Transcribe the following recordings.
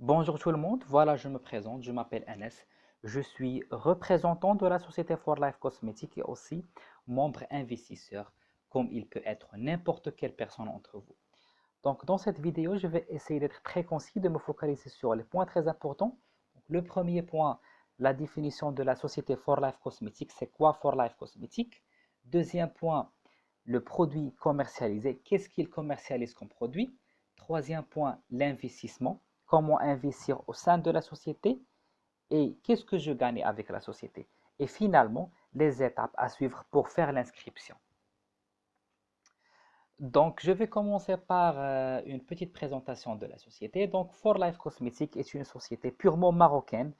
Bonjour tout le monde, voilà je me présente, je m'appelle Anas, je suis représentant de la société For Life Cosmétiques et aussi membre investisseur, comme il peut être n'importe quelle personne entre vous. Donc dans cette vidéo, je vais essayer d'être très concis, de me focaliser sur les points très importants. Donc, le premier point, la définition de la société For Life Cosmétiques, c'est quoi For Life Cosmétiques? Deuxième point, le produit commercialisé, qu'est-ce qu'il commercialise comme produit? Troisième point, l'investissement, comment investir au sein de la société et qu'est-ce que je gagne avec la société. Et finalement, les étapes à suivre pour faire l'inscription. Donc, je vais commencer par une petite présentation de la société. Donc, For Life Cosmetics est une société purement marocaine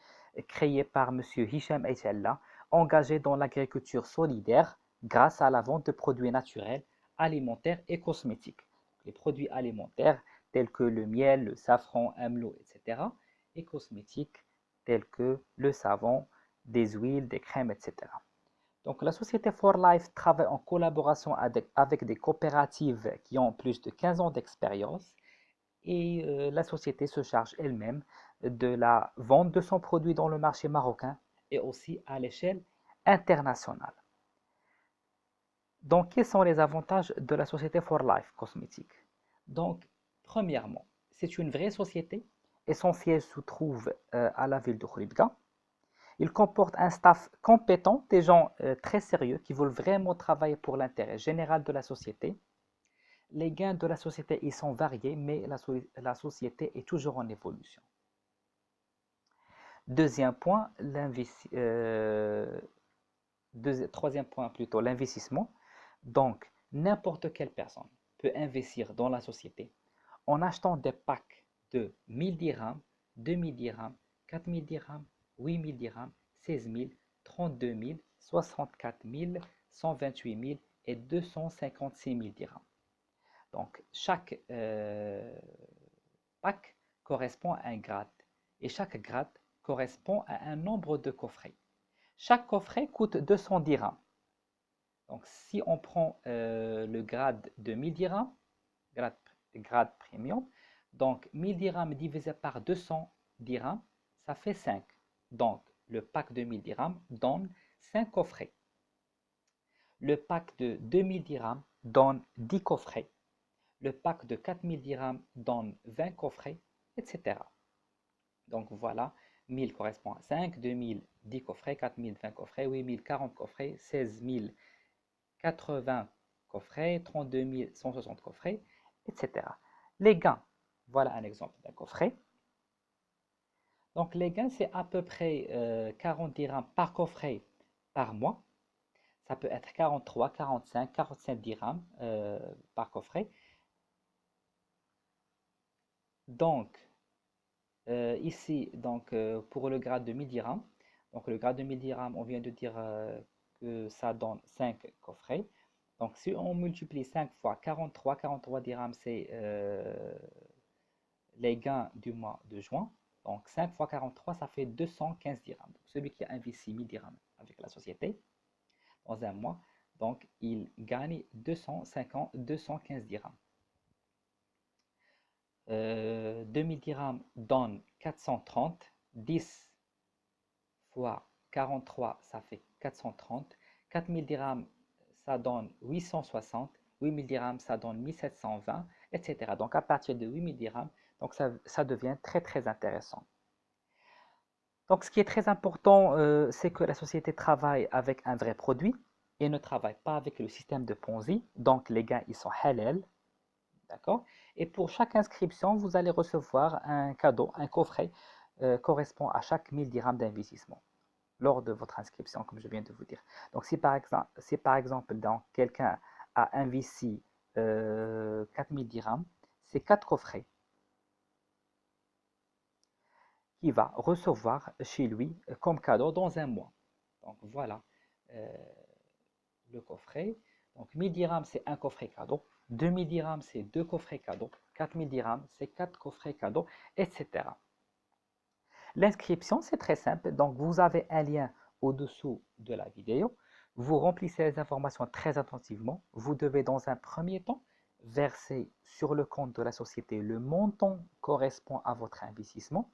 créée par Monsieur Hicham Aïtella, engagée dans l'agriculture solidaire grâce à la vente de produits naturels, alimentaires et cosmétiques. Les produits alimentaires tels que le miel, le safran, amlo, etc. et cosmétiques tels que le savon, des huiles, des crèmes, etc. Donc, la société For Life travaille en collaboration avec des coopératives qui ont plus de 15 ans d'expérience et la société se charge elle-même de la vente de son produit dans le marché marocain et aussi à l'échelle internationale. Donc, quels sont les avantages de la société For Life Cosmétiques? Donc, premièrement, c'est une vraie société et son siège se trouve à la ville de Khouribga. Il comporte un staff compétent, des gens très sérieux qui veulent vraiment travailler pour l'intérêt général de la société. Les gains de la société ils sont variés, mais la société est toujours en évolution. Deuxième point, troisième point plutôt, l'investissement. Donc, n'importe quelle personne peut investir dans la société en achetant des packs de 1000 dirhams, 2000 dirhams, 4000 dirhams, 8000 dirhams, 16 000, 32 000, 64 000, 128 000 et 256 000 dirhams. Donc, chaque pack correspond à un grade et chaque grade correspond à un nombre de coffrets. Chaque coffret coûte 200 dirhams. Donc, si on prend le grade de 1000 dirhams, grade premium, donc 1000 dirhams divisé par 200 dirhams, ça fait 5. Donc, le pack de 1000 dirhams donne 5 coffrets. Le pack de 2000 dirhams donne 10 coffrets. Le pack de 4000 dirhams donne 20 coffrets, etc. Donc voilà, 1000 correspond à 5, 2000 10 coffrets, 4000 20 coffrets, 8000 40 coffrets, 16000 80 coffrets, 32 160 coffrets, etc. Les gains, voilà un exemple d'un coffret. Donc les gains, c'est à peu près 40 dirhams par coffret par mois. Ça peut être 43, 45, 47 dirhams par coffret. Donc, ici, pour le grade de 1000 dirhams, donc le grade de 1000 dirhams, on vient de dire que ça donne 5 coffrets. Donc, si on multiplie 5 fois 43, 43 dirhams, c'est les gains du mois de juin. Donc, 5 fois 43, ça fait 215 dirhams. Donc, celui qui a investi 1000 dirhams avec la société dans un mois, donc il gagne 215 dirhams. 2000 dirhams donne 430, 10 fois 43, ça fait 430. 4000 dirhams, ça donne 860. 8000 dirhams, ça donne 1720, etc. Donc, à partir de 8000 dirhams, donc ça devient très, très intéressant. Donc, ce qui est très important, c'est que la société travaille avec un vrai produit et ne travaille pas avec le système de Ponzi. Donc, les gains, ils sont halal. D'accord? Et pour chaque inscription, vous allez recevoir un cadeau, un coffret correspond à chaque 1000 dirhams d'investissement lors de votre inscription, comme je viens de vous dire. Donc, si par exemple quelqu'un a investi 4000 dirhams, c'est 4 coffrets qu'il va recevoir chez lui comme cadeau dans un mois. Donc, voilà euh, le coffret. Donc, 1000 dirhams, c'est un coffret cadeau. 2000 dirhams, c'est deux coffrets cadeaux. 4000 dirhams, c'est quatre coffrets cadeaux, etc. L'inscription, c'est très simple. Donc, vous avez un lien au-dessous de la vidéo. Vous remplissez les informations très attentivement. Vous devez, dans un premier temps, verser sur le compte de la société le montant correspond à votre investissement.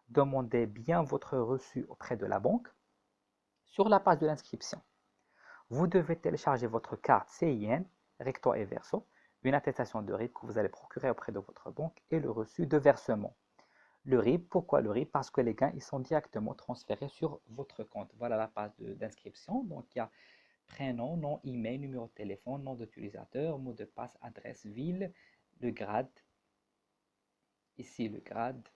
Demandez bien votre reçu auprès de la banque. Sur la page de l'inscription, vous devez télécharger votre carte CIN, recto et verso, une attestation de RIB que vous allez procurer auprès de votre banque et le reçu de versement. Le RIB, pourquoi le RIB? Parce que les gains ils sont directement transférés sur votre compte. Voilà la page d'inscription. Donc il y a prénom, nom, email, numéro de téléphone, nom d'utilisateur, mot de passe, adresse, ville, le grade, ici le grade,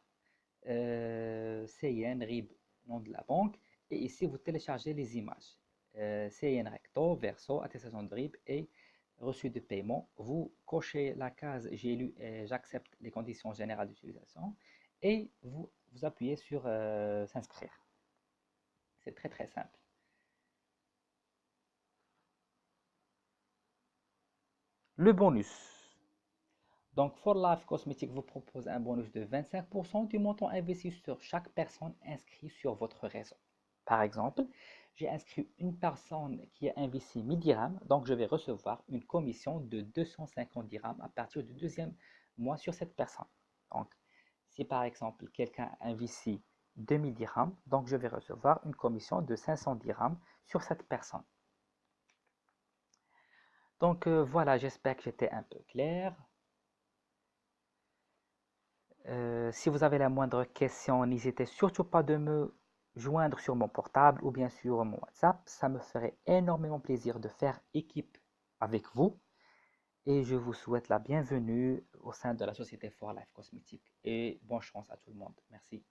CIN, RIB, nom de la banque, et ici vous téléchargez les images. CIN recto, verso, attestation de RIB et reçu de paiement. Vous cochez la case j'ai lu et j'accepte les conditions générales d'utilisation et vous appuyez sur s'inscrire. C'est très très simple. Le bonus. Donc, For Life Cosmetics vous propose un bonus de 25% du montant investi sur chaque personne inscrite sur votre réseau. Par exemple, j'ai inscrit une personne qui a investi 1000 dirhams, donc je vais recevoir une commission de 250 dirhams à partir du deuxième mois sur cette personne. Donc, si par exemple quelqu'un a investi 2000 dirhams, donc je vais recevoir une commission de 500 dirhams sur cette personne. Donc voilà, j'espère que j'étais un peu clair. Si vous avez la moindre question, n'hésitez surtout pas de me joindre sur mon portable ou bien sur mon WhatsApp. Ça me ferait énormément plaisir de faire équipe avec vous et je vous souhaite la bienvenue au sein de la société For Life Cosmétique et bonne chance à tout le monde. Merci.